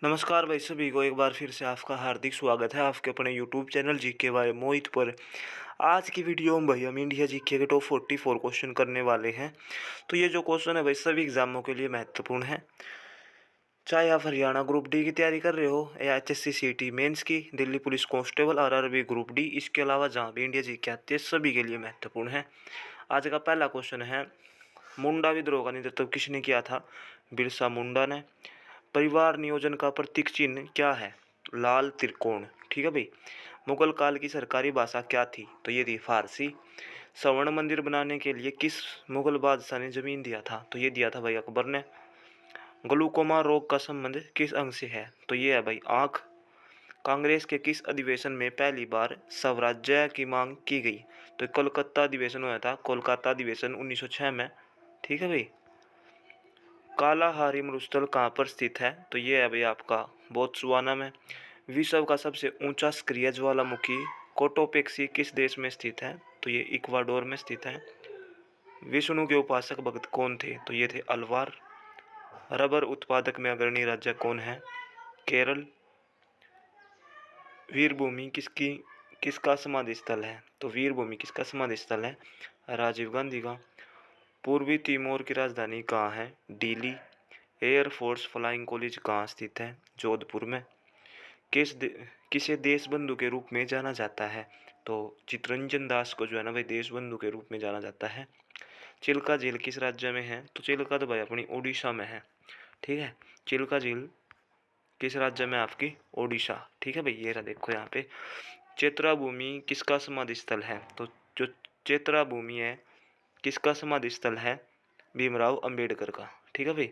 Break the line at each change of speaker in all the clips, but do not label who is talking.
नमस्कार भाई सभी को एक बार फिर से आपका हार्दिक स्वागत है आपके अपने यूट्यूब चैनल जीके बाय मोहित पर। आज की वीडियो में भाई हम इंडिया जीके के टॉप 44 क्वेश्चन करने वाले हैं। तो ये जो क्वेश्चन है भाई सभी एग्जामों के लिए महत्वपूर्ण है। चाहे आप हरियाणा ग्रुप डी की तैयारी कर रहे हो या HSC CT मेंस की, Delhi police constable, RRB group D, इसके अलावा जहाँ भी इंडिया जीके आती है सभी के लिए महत्वपूर्ण है। आज का पहला क्वेश्चन है, मुंडा विद्रोह का नेतृत्व किसने किया था? बिरसा मुंडा ने। परिवार नियोजन का प्रतीक चिन्ह क्या है? लाल त्रिकोण। ठीक है भाई। मुगल काल की सरकारी भाषा क्या थी? तो ये थी फारसी। स्वर्ण मंदिर बनाने के लिए किस मुगल बादशाह ने जमीन दिया था? तो ये दिया था भाई अकबर ने। ग्लूकोमा रोग का संबंध किस अंग से है? तो ये है भाई आँख। कांग्रेस के किस अधिवेशन में पहली बार स्वराज्य की मांग की गई? तो कोलकाता अधिवेशन हुआ था, कोलकाता अधिवेशन 1906 में। ठीक है भाई। कालाहारी मरुस्थल कहाँ पर स्थित है? तो ये है भाई आपका बोत्सवाना में। विश्व का सबसे ऊंचा सक्रिय ज्वालामुखी कोटोपेक्सी किस देश में स्थित है? तो ये इक्वाडोर में स्थित है। विष्णु के उपासक भक्त कौन थे? तो ये थे अल्वार। रबर उत्पादक में अग्रणी राज्य कौन है? केरल। वीरभूमि किसका समाधि स्थल है? तो वीरभूमि किसका समाधि स्थल है? राजीव गांधी का। पूर्वी तिमोर की राजधानी कहाँ है? दिल्ली। एयरफोर्स फ्लाइंग कॉलेज कहाँ स्थित है? जोधपुर में। किसे देश बंधु के रूप में जाना जाता है? तो चित्तरंजन दास को जो है ना भाई देश बंधु के रूप में जाना जाता है। चिल्का झील किस राज्य में है? तो चिल्का तो भाई अपनी ओडिशा में है। ठीक है। चिल्का झील किस राज्य में? आपकी ओडिशा। ठीक है भाई। ये रहा देखो यहाँ पे। चेत्रा भूमि किसका समाधि स्थल है? तो जो चेत्रा भूमि है किसका समाधि स्थल है? भीमराव अंबेडकर का। ठीक है भाई।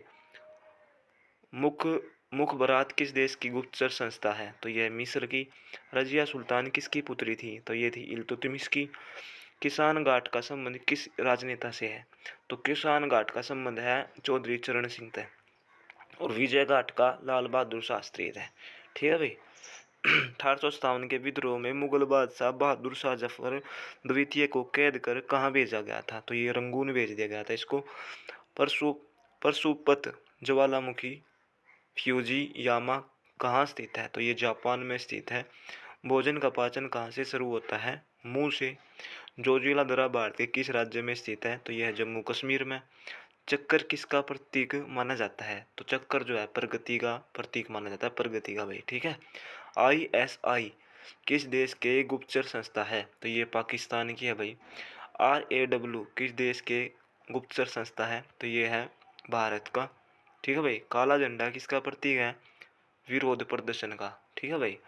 मुख मुखबरात किस देश की गुप्तचर संस्था है? तो यह मिस्र की। रजिया सुल्तान किसकी पुत्री थी? तो ये थी इल्तुतमिश की। किसान घाट का संबंध किस राजनेता से है? तो किसान घाट का संबंध है चौधरी चरण सिंह से। और विजय घाट का लाल बहादुर शास्त्री है। ठीक है भाई। 1857 के विद्रोह में मुगल बादशाह बहादुर शाह जफर द्वितीय को कैद कर कहाँ भेजा गया था? तो ये रंगून भेज दिया गया था इसको। परसु परसुपत ज्वालामुखी फ्यूजी यामा कहाँ स्थित है? तो ये जापान में स्थित है। भोजन का पाचन कहाँ से शुरू होता है? मुंह से। जोजिला दर्रा भारत के किस राज्य में स्थित है? तो यह है जम्मू कश्मीर में। चक्कर किसका प्रतीक माना जाता है? तो चक्कर जो है प्रगति का प्रतीक माना जाता है, प्रगति का भाई। ठीक है। ISI किस देश के गुप्तचर संस्था है? तो ये पाकिस्तान की है भाई। RAW किस देश के गुप्तचर संस्था है? तो ये है भारत का। ठीक है भाई। काला झंडा किसका प्रतीक है? विरोध प्रदर्शन का। ठीक है भाई।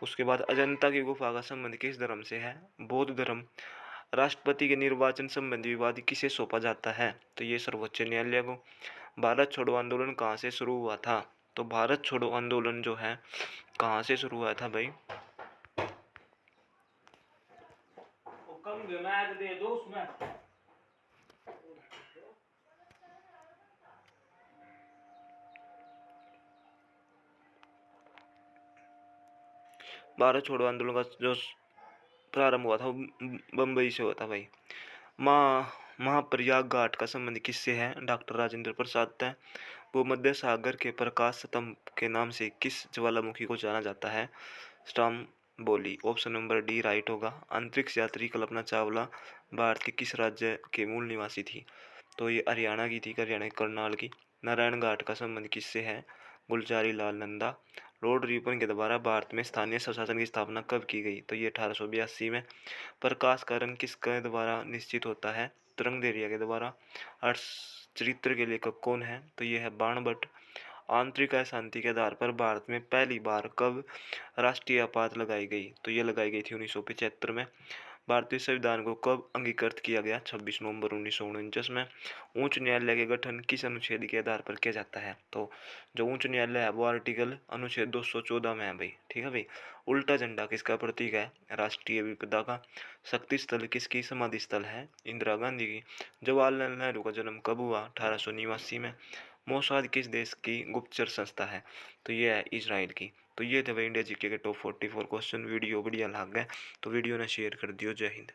उसके बाद अजंता की गुफा का संबंध किस धर्म से है? बौद्ध धर्म। राष्ट्रपति के निर्वाचन संबंधी विवाद किसे सौंपा जाता है? तो ये सर्वोच्च न्यायालय को। भारत छोड़ो आंदोलन कहाँ से शुरू हुआ था? तो भारत छोड़ो आंदोलन जो है कहाँ से शुरू हुआ था भाई? भारत छोड़ो आंदोलन का जो प्रारंभ हुआ था वो बम्बई से हुआ था भाई। महाप्रयाग घाट का संबंध किससे है? डॉक्टर राजेंद्र प्रसाद है। भूमध्य सागर के प्रकाश स्तंभ के नाम से किस ज्वालामुखी को जाना जाता है? Stromboli. Option number D right होगा। अंतरिक्ष यात्री कल्पना चावला भारत के किस राज्य के मूल निवासी थी? तो ये हरियाणा की थी, हरियाणा के करनाल की। नारायण घाट का संबंध किससे है? गुलजारी लाल नंदा। लॉर्ड रिपन के द्वारा भारत में स्थानीय स्वशासन की स्थापना कब की गई? तो ये 1882 में। प्रकाश का रंग किसके द्वारा निश्चित होता है? तरंगदैर्घ्य के द्वारा। अर्थ चरित्र के लेखक कौन है? तो ये है बाणभट्ट। आंतरिक अशांति के आधार पर भारत में पहली बार कब राष्ट्रीय आपात लगाई गई? तो ये लगाई गई थी 1975 में। भारतीय संविधान को कब अंगीकृत किया गया? 26 नवंबर 1949 में। उच्च न्यायालय के गठन किस अनुच्छेद के आधार पर किया जाता है? तो जो उच्च न्यायालय है वो आर्टिकल अनुच्छेद 214 में है भाई। ठीक है भाई। उल्टा झंडा किसका प्रतीक है? राष्ट्रीय विपदा का। शक्ति स्थल किसकी समाधि स्थल है? इंदिरा गांधी की। जवाहरलाल नेहरू का जन्म कब हुआ? 1889 में। मोसाद किस देश की गुप्तचर संस्था है? तो ये है इजराइल की। तो ये थे भाई इंडिया जीके के टॉप 44 क्वेश्चन। वीडियो बढ़िया लग गए तो वीडियो ने शेयर कर दियो। जय हिंद।